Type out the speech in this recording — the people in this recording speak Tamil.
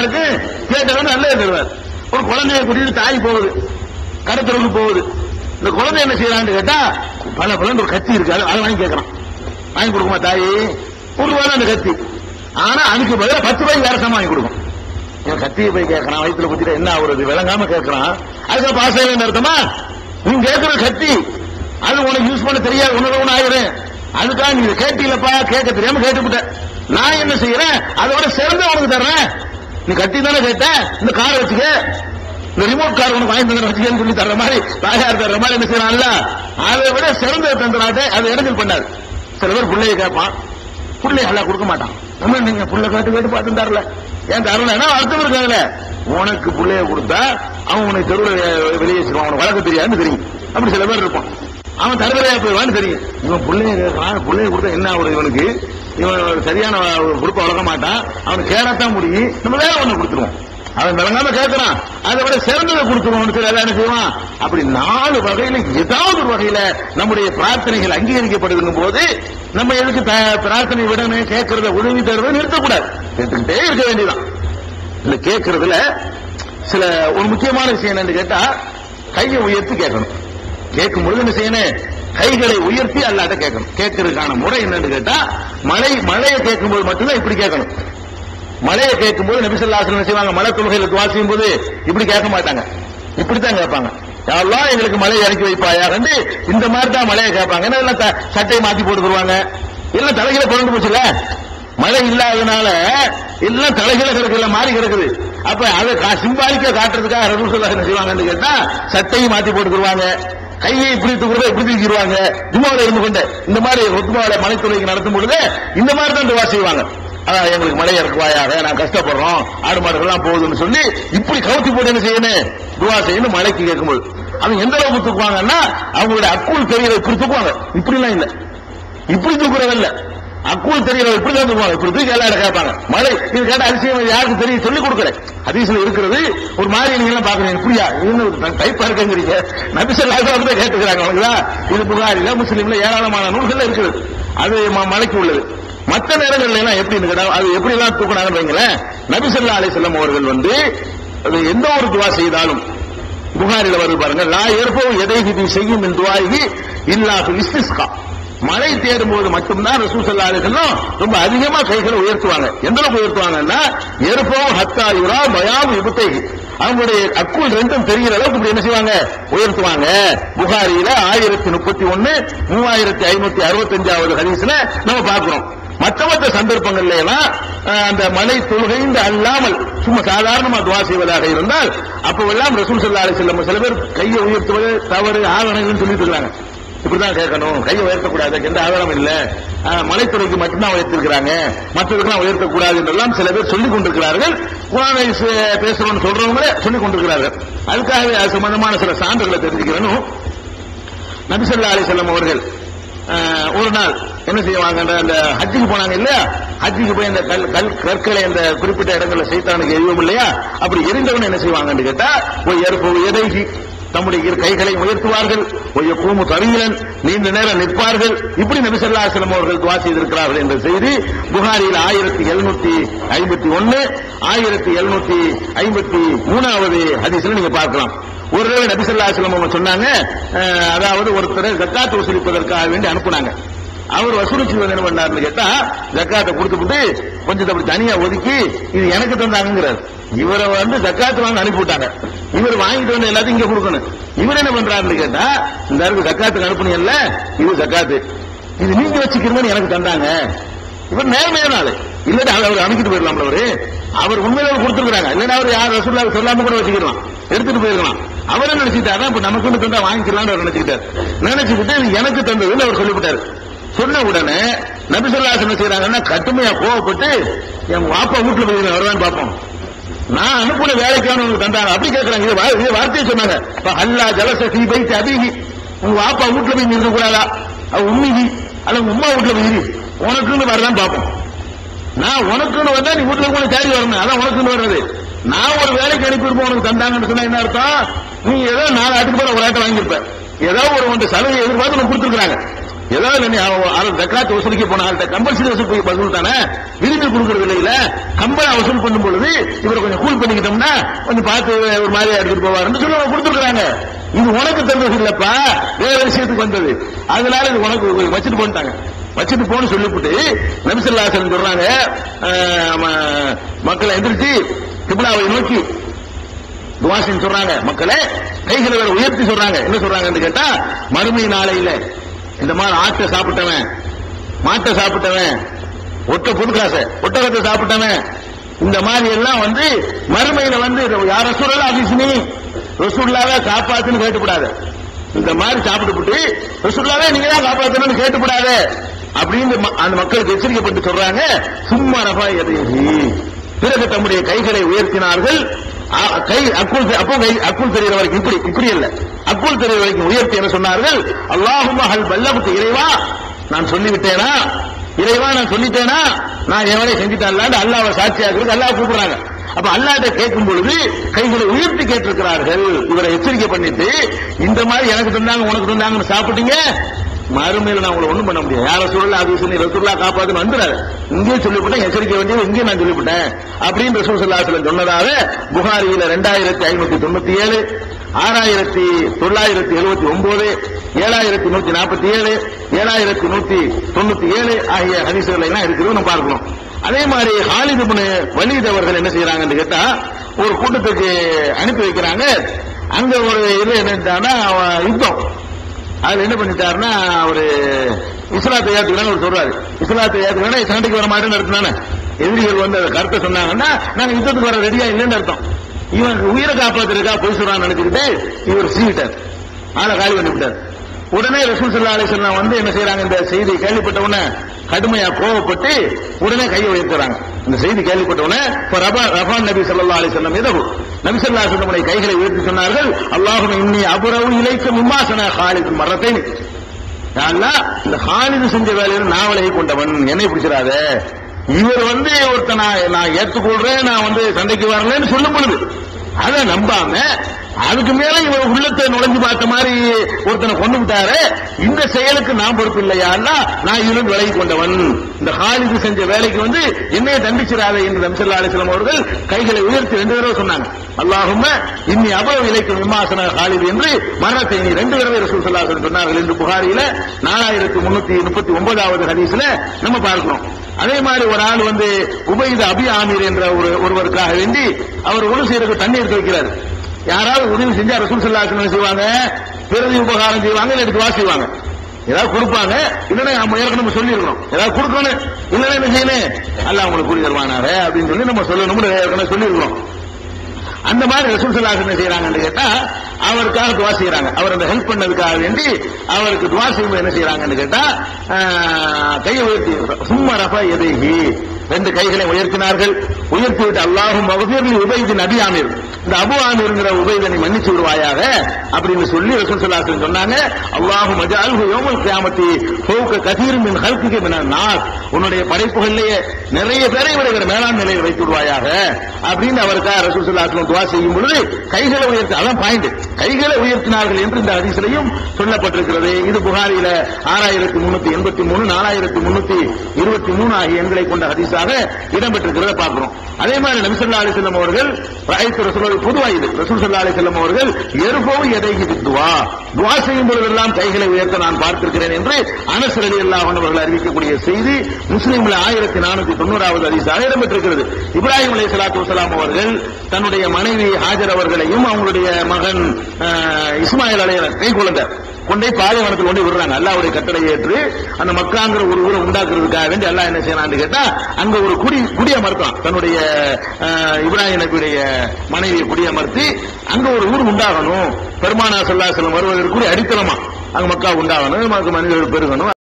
இருக்கு, கேட்டவன் நல்ல தருவார். ஒரு குழந்தைய கூட்டிட்டு தாய் போகுது, கடத்தலுக்கு போகுது. இந்த குழந்தை என்ன செய்யறான்னு கேட்டா, பல ஒரு கத்தி இருக்கு, அதை வாங்கி கேட்கறான். வாங்கி கொடுக்குமா தாயி? கொடுக்குவாங்க அந்த கத்தி. ஆனா அதுக்கு பதிலாக 10 ரூபாய்க்கு வேற சாமான் வாங்கி கொடுக்கும். இவன் கத்தியை போய் கேட்கறான், வயிற்றுல குத்திட்டு என்ன ஆகுறது, விளங்காம கேட்கறான். அதுக்கு பாஸ் ஆகி அர்த்தமா? நீ கேட்கிற கத்தி அது உனக்கு யூஸ் பண்ண தெரியாது, உணர்வு ஆயிரும். அதுக்காக நீ கேட்டீங்களப்பா, கேட்க தெரியாம கேட்டுவிட்ட. நான் என்ன செய்யறேன், அதோட சிறந்த உனக்கு தர்றேன். நீ கட்டி தானே கேட்ட, இந்த காரை வச்சுக்க, இந்த ரிமோட் கார் உனக்கு வாங்கி தந்து வச்சுக்கன்னு சொல்லி தர்ற மாதிரி, தாயார் தர்ற மாதிரி என்ன செய்யறான்ல, அதை விட சிறந்த தந்துடாத. அதை இடத்தில் பண்ணாரு. சில பேர் பிள்ளைய கேட்பான், பிள்ளைய எல்லாம் கொடுக்க மாட்டான். நம்ம நீங்க புள்ள கேட்டு பார்த்து தரல, ஏன் தரல அர்த்தம் இருக்காங்கல்ல. உனக்கு பிள்ளைய கொடுத்தா அவன் உனக்கு தெருவில் வெளியே வச்சிருவான், உனக்கு வளர்க்க தெரியாதுன்னு தெரியும். அப்படி சில பேர் இருப்பான். அவன் தரவையா போயிடுவான்னு தெரியும். இவன் பிள்ளைய கேட்கறான், பிள்ளைய கொடுத்தா என்ன ஆகுது இவனுக்கு, இவன் சரியான கொடுப்ப வளர்க்க மாட்டான், அவனுக்கு கேடத்தான் முடியும், நம்ம வேற ஒண்ணு கொடுத்துருவோம். அவன் விளங்காம கேட்கறான், அதை விட சிறந்ததை கொடுத்துருவோம். சரி, அதான் என்ன செய்வான். அப்படி 4 வகையில ஏதாவது ஒரு வகையில நம்முடைய பிரார்த்தனைகள் அங்கீகரிக்கப்படுகிற போது நம்ம எதுக்கு பிரார்த்தனை விடணும், கேட்கறத உதவி தருவதை நிறுத்தக்கூடாது, கேட்டுக்கிட்டே இருக்க வேண்டியதான். இல்ல கேட்கறதுல சில ஒரு முக்கியமான விஷயம் என்னன்னு கேட்டா, கையை உயர்த்தி கேட்கணும். கேட்கும் பொழுது என்ன செய்யணும், கைகளை உயர்த்தி அல்லாட்ட கேட்கணும். கேட்கறதுக்கான முறை என்னன்னு கேட்டா, மழையை கேட்கும்போது மட்டும்தான் இப்படி கேட்கணும். மழையை கேட்கும்போது நபி ஸல்லல்லாஹு அலைஹி வஸல்லம் செய்வாங்க, மழை தொழுகையில துஆ செய்யும் போது இப்படி கேட்க மாட்டாங்க, இப்படித்தான் கேட்பாங்க. யா அல்லாஹ் எங்களுக்கு மழை இறக்கி வைப்பாயா கண்டு இந்த மாதிரி தான் மழையை கேட்பாங்க. ஏன்னா சட்டையை மாத்தி போட்டுருவாங்க, எல்லாம் தலைகளை புரண்டு போச்சுல, மழை இல்லாதனால எல்லாம் தலைகளை கிடக்குல, மாறி கிடக்குது. அப்ப அதை சிம்பாலிக்கா காட்டுறதுக்காக ரசூல் ஸல்லல்லாஹு அலைஹி வஸல்லம் செய்வாங்கன்னு கேட்டா, சட்டையை மாத்தி போட்டுருவாங்க, கையை இப்படி தூக்குறத இப்படி தூக்கிடுவாங்க. ஜும்மாவில இருந்து கொண்டு இந்த மாதிரி ருத்மாவில மழை தொழுகை நடத்தும் பொழுது இந்த மாதிரி தான் துஆ செய்வாங்க. எங்களுக்கு மழை இறக்குவாயாக, நான் கஷ்டப்படுறோம், ஆடு மாடுகள்லாம் போகுதுன்னு சொல்லி இப்படி கவுத்தி போட்டு என்ன செய்யணும், துஆ செய்யணும். மழைக்கு கேட்கும்போது அவங்க எந்த அளவுக்கு தூக்குவாங்கன்னா, அவங்களுடைய அக்குள் தெரியற இப்படி தூக்குவாங்க, இப்படி எல்லாம் இல்ல, இப்படி தூக்குறதில்ல, அக்குள் தெரியற இப்படி தான் தூக்குவாங்க, இப்படி தூக்கி எல்லாரும் கேட்பாங்க. மழை இது கேட்ட அதிசயம் யாருக்கு தெரியும், சொல்லிக் கொடுக்கல. ஹதீஸ்ல இருக்கிறது ஒரு மாதிரி நீங்க எல்லாம் பாக்குறீங்க, இப்படியா இன்னும் டைப்பா இருக்குங்கிறீங்க. நபி ஸல்லல்லாஹு அலைஹி வஸல்லம் கேட்டுக்கிறாங்க அவங்களா. இது புகாரில முஸ்லிம்ல ஏராளமான நூல்கள் இருக்குது, அது மழைக்கு உள்ளது. மற்ற நேரங்கள்ல எல்லாம் எப்படி கேட்டா, அது எப்படி எல்லாம் தூக்குனாங்கன்னு வைங்களேன். நபி ஸல்லல்லாஹு அலைஹி வஸல்லம் அவர்கள் எந்த ஒரு துஆ செய்தாலும், புகாரில வருது பாருங்க, லா யர்ஃபு யதைஹி பி ஷைஇன் மின் துஆஇஹி இல்லா ஃபி இஸ்திஸ்கா. மழை தேடும் போது மட்டும்தான் ரசூல் ஸல்லல்லாஹு அலைஹி வஸல்லம் ரொம்ப அதிகமா கைகளை உயர்த்துவாங்க. எந்த அளவுக்கு உயர்த்துவாங்கன்னா, யர்ஃபு ஹத்தா யுரா பயாவு இப்தைஹி, அவங்களுடைய அக்குள் ரெண்டும் தெரிகிற அளவுக்கு இப்படி என்ன செய்வாங்க, உயர்த்துவாங்க. புகாரில 1031 3565 ஹதீஸ்ல நம்ம பார்க்கிறோம். மற்ற சந்தர்ப்பங்கள்ல எல்லாம் அந்த மலை தொழுகை அல்லாமல் சும்மா சாதாரணமா துஆ செய்வதாக இருந்தால் அப்பவெல்லாம் ரசூல் ஸல்லல்லாஹு அலைஹி வஸல்லம் சில பேர் கையை உயர்த்துவது தவறு, ஆவணங்கள்னு சொல்லிட்டு இருக்காங்க. இப்படிதான் கேட்கணும், கையை உயர்த்தக்கூடாது, எந்த ஆதாரம் இல்ல, மலைத்துறைக்கு மட்டும்தான் உயர்த்திருக்கிறாங்க, மற்றவர்களுக்கு உயர்த்தக்கூடாது என்றெல்லாம் சில பேர் சொல்லிக் கொண்டிருக்கிறார்கள். குர்ஆனை பேசுறோம்னு சொல்றவங்களே சொல்லிக் கொண்டிருக்கிறார்கள். அதுக்காகவே அது சம்பந்தமான சில சான்றுகளை தெரிஞ்சுக்கிறனும். நபி ஸல்லல்லாஹு அலைஹி வஸல்லம் அவர்கள் ஒரு நாள் என்ன செய்வாங்க, அந்த ஹஜ்ஜுக்கு போனாங்க இல்லையா, ஹஜ்ஜுக்கு போய் அந்த கற்களை அந்த குறிப்பிட்ட இடங்கள்ல சைத்தானுக்கு எரியும் இல்லையா, அப்படி எரிந்தவன் என்ன செய்வாங்கன்னு கேட்டா, எதைகி தம்முடைய கைகளை உயர்த்துவார்கள், கூமு தவியலன் நீண்ட நேரம் நிற்பார்கள். இப்படி நபி ஸல்லல்லாஹு அலைஹி வஸல்லம் அவர்கள் துஆ செய்திருக்கிறார்கள் என்ற செய்தி புகாரியில் 1751 1753 ஹதீஸ்ல நீங்க பார்க்கலாம். ஒரு தடவை நபி ஸல்லல்லாஹு அலைஹி வஸல்லம் சொன்னாங்க, அதாவது ஒருத்தரை ஜக்காத் வசூலிப்பதற்காக வேண்டி அனுப்புனாங்க. அவர் வசூலிச்சு என்ன பண்ணாருன்னு கேட்டா, ஜக்காத்தை கொடுத்துட்டு கொஞ்சம் அப்படி தனியா ஒதுக்கி இது எனக்கு தந்தாங்கிறார். இவரை ஜக்காத்து வாங்க அனுப்பிவிட்டாங்க. இவர் வாங்கிட்டு வந்து எல்லாத்தையும் இங்க கொடுக்கணும். இவர் என்ன பண்றாருன்னு கேட்டா, இந்த அளவுக்கு ஜக்காத்துக்கு அனுப்புனீங்கல்ல, இது ஜக்காத்து, இது நீங்க வச்சுக்கிறீங்கன்னு எனக்கு தந்தாங்க. இவர் நேர்மையான ஆளு, இல்லன்னா அவர் அனுப்பிட்டு போயிடலாம்ல. அவர் உண்மையில கொடுத்துருக்காங்க, இல்லன்னா அவர் யார் ரசூலுல்லாஹி சொல்லாம கூட வச்சுக்கலாம், எடுத்துட்டு போயிருக்கலாம். அவர் என்ன நினைச்சிட்டாரு, இப்ப நமக்கு தந்தா வாங்கிக்கலாம்னு அவர் நினைச்சுக்கிட்டார். நினைச்சுக்கிட்டு எனக்கு தந்ததுன்னு அவர் சொல்லிவிட்டாரு. சொன்ன உடனே நபி ஸல்லல்லாஹு அலைஹி வஸல்லம் செய்யறாங்கன்னா, கடுமையா கோவப்பட்டு என் வாப்பா வீட்டுல போய் வருவான்னு பார்ப்போம், நான் அனுப்புன வேலைக்கான உங்களுக்கு தந்தாங்க அப்படி கேட்கறாங்க. இது வார்த்தையை சொன்னாங்க, அல்லா ஜலச ஃபீ பைத்தி அபீஹி, உங்க வாப்பா வீட்டுல போய் நிறுத்த கூடாதா, உம்மிஹி அல்ல உம்மா வீட்டுல போய் உனக்குன்னு வரதான் பார்ப்போம். நான் உனக்குன்னு வந்தா நீ வீட்டுல கூட தேடி வரணும், அதான் உனக்குன்னு வர்றது. நான் ஒரு வேலைக்கு அனுப்பியிருப்போம், உனக்கு தந்தாங்கன்னு சொன்னா என்ன அர்த்தம், நீ ஏதோ 4 ஆட்டுக்கு போல ஒரு ஆட்டை வாங்கியிருப்ப, ஏதோ ஒரு சலுகை எதிர்பார்த்து உனக்கு கொடுத்துருக்காங்க. ஏதாவது நீ ஜக்காத் வசூலிக்க போன ஆள்கிட்ட கம்பல்சரி வசூல் தானே, விரும்பி கொடுக்கறது இல்ல, கம்பளா வசூல் பண்ணும் பொழுது இவரை கொஞ்சம் கூல் பண்ணிக்கிட்டோம்னா கொஞ்சம் பார்த்து ஒரு மாதிரி எடுத்துட்டு போவாருன்னு சொல்லி கொடுத்துருக்காங்க. இது உனக்கு தந்தது இல்லப்பா, வேற விஷயத்துக்கு வந்தது, அதனால இது உனக்கு வச்சுட்டு போட்டாங்க. வச்சுட்டு போன்னு சொல்லிவிட்டு நபி ஸல்லல்லாஹு அலைஹி வஸல்லம் சொல்றாங்க, மக்களை எந்திரிச்சு கிப்லாவை நோக்கி துஆ செய்ய சொல்றாங்க. மக்களே கைகளை வேற உயர்த்தி சொல்றாங்க. என்ன சொல்றாங்கன்னு கேட்டா, மறுமை நாளையில இந்த மாதிரி ஆட்டை சாப்பிட்டவன், மாட்டை சாப்பிட்டவன், ஒட்டகத்தை சாப்பிட்டவன், இந்த மாதிரி எல்லாம் வந்து மறுமையில வந்து யார் ரசூலுல்லாஹ் ஹதீஸ்னி ரசூலுல்லாஹ்வை காப்பாத்துன்னு கேட்டுப்படாது. இந்த மாதிரி சாப்பிட்டு ரசூலுல்லாஹ்வை நீங்க தான் காப்பாத்தணும்னு கேட்டுப்படாது அப்படின்னு அந்த மக்களுக்கு எச்சரிக்கப்பட்டு சொல்றாங்க. சும்மா ரஃபா யதைஹி, பிறகு தம்முடைய கைகளை உயர்த்தினார்கள். கை அக்குள் தெரிகிற வரைக்கும், இப்படி இல்ல, அக்குள் தெரிகிற வரைக்கும் உயர்த்தி என்ன சொன்னார்கள், அல்லாஹும்ம ஹல் பல்லக்து, இறைவா நான் சொல்லிவிட்டேனா, இறைவா நான் சொல்லிட்டேனா, நான் எவனை செஞ்சுட்டேன் அல்லாஹ்வை சாட்சியாக்குறது அல்லாஹ் கூப்பிடுறாங்க. அப்ப அல்லாஹ்ட்ட கேட்கும் பொழுது கைகளை உயர்த்தி கேட்டிருக்கிறார்கள். இவரை எச்சரிக்கை பண்ணிட்டு இந்த மாதிரி எனக்கு தந்தாங்க உனக்கு தந்தாங்கன்னு சாப்பிட்டீங்க, மறுமையில் நான் உங்களை ஒண்ணும் பண்ண முடியாது. யார சூழல் அது சொல்லி ரசூலுல்லாஹ் காப்பாத்துன்னு வந்துடாது. இங்கேயும் சொல்லிவிட்டேன், எச்சரிக்கை வேண்டியது இங்கேயும் நான் சொல்லிவிட்டேன் அப்படின்னு ரசூல் ஸல்லல்லாஹு அலைஹி வஸல்லம் சொன்னதாக புகாரியில 2597, 6979, 7147, 7197 ஆகிய ஹதீஸ்கள் எல்லாம் இருக்கிறது நம்ம பார்க்கணும். அதே மாதிரி ஹாலித் இப்னு வலீத் அவர்கள் என்ன செய்யறாங்கன்னு கேட்டா, ஒரு கூட்டத்துக்கு அனுப்பி வைக்கிறாங்க. அங்க ஒரு இது என்னன்னா யுத்தம். அதுல என்ன பண்ணிட்டாருன்னா, அவரு இஸ்லாத்தை ஏத்துக்கணும் சொல்றாரு. இஸ்லாத்தை ஏத்துக்கணும் சண்டைக்கு வர மாட்டேன்னு அர்த்தம். எதிரிகள் வந்து அந்த கருத்தை சொன்னாங்கன்னா நாங்க யுத்தத்துக்கு வர ரெடியா இல்லைன்னு அர்த்தம். இவன் உயிரை காப்பாத்திருக்கா பொய் சொல்றான்னு நினைச்சுக்கிட்டு இவர் சீவிட்டார், ஆளை காலி பண்ணி விட்டார். உடனே ரசூல் ஸல்லல்லாஹு அலைஹி வஸல்லம் வந்து என்ன செய்யறாங்க, இந்த செய்தி கேள்விப்பட்ட உடனே கடுமையா கோபப்பட்டு உடனே கையை உயர்த்துறாங்க. இந்த செய்தி கேள்விப்பட்ட உடனே ரஃபான் நபி ஸல்லல்லாஹு அலைஹி வஸல்லம் இதஹு, நபி ஸல்லல்லாஹு அலைஹி வஸல்லம் கைகளை உயர்த்தி சொன்னார்கள், அல்லாஹும்ம இன்னி அப்ரவு இலைக்க மிம்மா ஸனா ஹாலித் மர்ரத்தைன், யா அல்லாஹ் இந்த ஹாலித் செஞ்ச வேலையில நான் விலகி கொண்டவன், என்னை பிடிச்சிடாத. இவர் வந்து ஒருத்தன் நான் ஏற்றுக்கொள்றேன், நான் வந்து சண்டைக்கு வரலன்னு சொல்லும் பொழுது அதை நம்பாம அதுக்கு மேல இவர் உள்ளத்தை நுழைஞ்சு பார்த்த மாதிரி ஒருத்தனை கொண்டு விட்டாரு. இந்த செயலுக்கு நான் பொறுப்பு இல்லையா, நான் இதிலிருந்து விலகி கொண்டவன், இந்த ஹாலித் செஞ்ச வேலைக்கு வந்து என்னைய தண்டிச்சிடாத என்று நபி ஸல்லல்லாஹு அலைஹி வஸல்லம் அவர்கள் கைகளை உயர்த்தி 2 தடவை சொன்னாங்க. அல்லாஹும்ம இன்னி அபரவு இலைக்க மிம்மா ஸனா ஹாலித் என்று மரணத்தை 2 தடவை ரசூல் ஸல்லல்லாஹு அலைஹி வஸல்லம் சொன்னார்கள் என்று புகாரியில 4339வது ஹதீஸ்ல நம்ம பார்க்கிறோம். அதே மாதிரி ஒரு ஆள் வந்து உபைத் அபி ஆமீர் என்ற ஒருவருக்காக வேண்டி அவர் உதவி செய்யறதுக்கு தண்ணி எடுத்து வைக்கிறார். யாராவது உதவி செஞ்சா ரசூல் ஸல்லல்லாஹு அலைஹி வஸல்லம் செய்வாங்க, பிரதி உபகாரம் செய்வாங்க, இல்லை துஆ செய்வாங்க, ஏதாவது கொடுப்பாங்க. இல்லைன்னா நம்ம ஏற்கனவே சொல்லியிருக்கோம் ஏதாவது கொடுக்கணும், இல்லைன்னா என்ன செய்யணும், அல்லாஹ் உங்களுக்கு கூலி தருவானாரே அப்படின்னு சொல்லி நம்ம சொல்லணும்னு ஏற்கனவே சொல்லியிருக்கிறோம். அந்த மாதிரி ரசூல் ஸல்லல்லாஹு அலைஹி வஸல்லம் என்ன செய்யறாங்கன்னு கேட்டா, அவருக்காக துஆ செய்யறாங்க. அவர் அந்த ஹெல்ப் பண்ணதுக்காக வேண்டி அவருக்கு துஆ செய்யும்போது என்ன செய்யறாங்கன்னு கேட்டா, கையை உயர்த்தி சும்மா ரஃபா யதைஹி, 2 கைகளை உயர்த்தினார்கள். உயர்த்திவிட்டு அல்லாஹும்ம மக்ஃபிர் லி உபைத் நபி ஆமீர், இந்த அபு ஆமீர்ங்கிற உபைதனை மன்னிச்சு விடுவாயாக அப்படின்னு சொல்லி ரசூல் ஸல்லல்லாஹு அலைஹி வஸல்லம் சொன்னாங்க. அல்லாஹும்ம ஜஅல்ஹு யௌமல் கியாமத்தி ஃபௌக கதீர் மின் ஹல்கிக மினன் நாஸ், உன்னுடைய படைப்புகளிலேயே நிறைய பேரை விட மேலாண் நிலையில் வைத்து விடுவாயாக அப்படின்னு அவருக்காக ரசூல் ஸல்லல்லாஹு அலைஹி வஸல்லம் துஆ செய்யும் பொழுது கைகளை உயர்த்தி, அதான் பாயிண்ட், கைகளை உயர்த்தினார்கள் என்று இந்த ஹதீஸ்லையும் சொல்லப்பட்டிருக்கிறது. இது புகாரியில 6383, 4323 ஆகிய எண்களை கொண்ட ஹதீஸாக இடம்பெற்றிருக்கிறத பார்க்கிறோம். அதே மாதிரி நபி ஸல்லல்லாஹு அலைஹி வஸல்லம் அவர்கள் ராயித்து ரசூலுல்லாஹி பொதுவா இது ரசூல் ஸல்லல்லாஹு அலைஹி வஸல்லம் அவர்கள் யர்ஃபவு யதைஹி பித்துவா, துஆ செய்யும் பொழுதெல்லாம் கைகளை உயர்த்த நான் பார்த்திருக்கிறேன் என்று அனஸ் ரலியல்லாஹு அன்ஹு அவர்கள் அறிவிக்கக்கூடிய செய்தி முஸ்லிம்ல 1490வது ஹதீஸாக இடம்பெற்றிருக்கிறது. இப்ராஹிம் அலைஹிஸ்ஸலாத்து வஸலாம் அவர்கள் தன்னுடைய மனைவி ஹாஜர் அவர்களையும் அவங்களுடைய மகன் இஸ்மாயில் அலைஹி கை குழந்தை கொண்டே பாலைவனத்தில் கொண்டு விடுறாங்க. அல்லாஹ்வுடைய கட்டளை ஏற்று அந்த மக்காங்கிற ஒரு ஊரை உண்டாக்குறதுக்காக வேண்டி அல்லாஹ் என்ன செய்யறான்னு கேட்டா, அங்க ஒரு குடியமர்த்தான், தன்னுடைய இப்ராஹிம் நபியுடைய மனைவியை குடியமர்த்தி அங்க ஒரு ஊர் உண்டாகணும், பெருமானார் ஸல்லல்லாஹு அலைஹி வஸல்லம் வருவதற்கு அடித்தளமா அங்க மக்கா உண்டாகணும், மனிதர்கள் பெருகணும்.